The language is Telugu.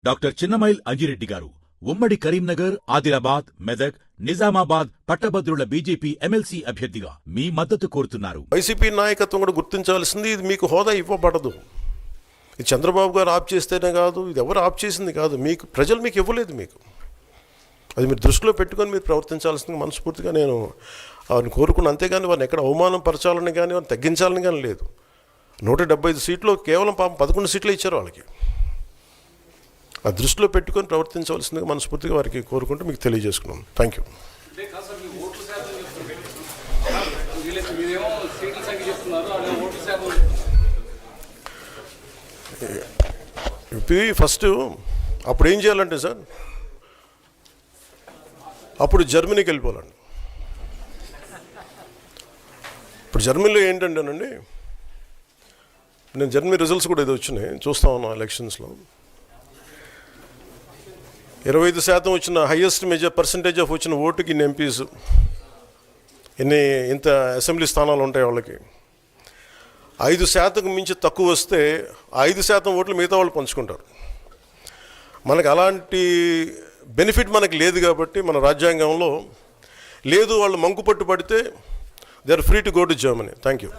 డాక్టర్ చిన్నమైల్ అంజిరెడ్డి గారు ఉమ్మడి కరీంనగర్, ఆదిలాబాద్, మెదక్, నిజామాబాద్ పట్టభద్రుల బీజేపీ ఎమ్మెల్సీ అభ్యర్థిగా మీ మద్దతు కోరుతున్నారు. వైసీపీ నాయకత్వం కూడా గుర్తించాల్సింది, ఇది మీకు హోదా ఇవ్వబడదు. ఇది చంద్రబాబు గారు ఆప్ చేస్తేనే కాదు, ఇది ఎవరు ఆప్ చేసింది కాదు, మీకు ప్రజలు మీకు ఇవ్వలేదు. మీకు అది మీరు దృష్టిలో పెట్టుకొని మీరు ప్రవర్తించాల్సింది మనస్ఫూర్తిగా నేను వారిని కోరుకున్నాను. అంతేగాని వారిని ఎక్కడ అవమానం పరచాలని కానీ వారిని తగ్గించాలని కానీ లేదు. 175 సీట్లు కేవలం పాపం 11 సీట్లు ఇచ్చారు వాళ్ళకి. ఆ దృష్టిలో పెట్టుకొని ప్రవర్తించవలసిందిగా మనస్ఫూర్తిగా వారికి కోరుకుంటూ మీకు తెలియజేసుకున్నాం. Thank you. ఫస్ట్ అప్పుడు ఏం చేయాలంటే సార్, అప్పుడు జర్మనీకి వెళ్ళిపోవాలండి. ఇప్పుడు జర్మనీలో ఏంటంటేనండి, నేను జర్మనీ రిజల్ట్స్ కూడా ఇది వచ్చినాయి, చూస్తా ఉన్నాను ఎలక్షన్స్లో. 25% వచ్చిన హైయెస్ట్ పర్సంటేజ్ ఆఫ్ వచ్చిన ఓటుకి ఇన్ని ఎంపీస్, ఇంత అసెంబ్లీ స్థానాలు ఉంటాయి వాళ్ళకి. 5% మించి తక్కువ వస్తే 5% ఓట్లు మిగతా వాళ్ళు పంచుకుంటారు. మనకు అలాంటి బెనిఫిట్ మనకు లేదు కాబట్టి మన రాజ్యాంగంలో లేదు. వాళ్ళు మంకు పట్టు పడితే they are free to go to Germany. Thank you.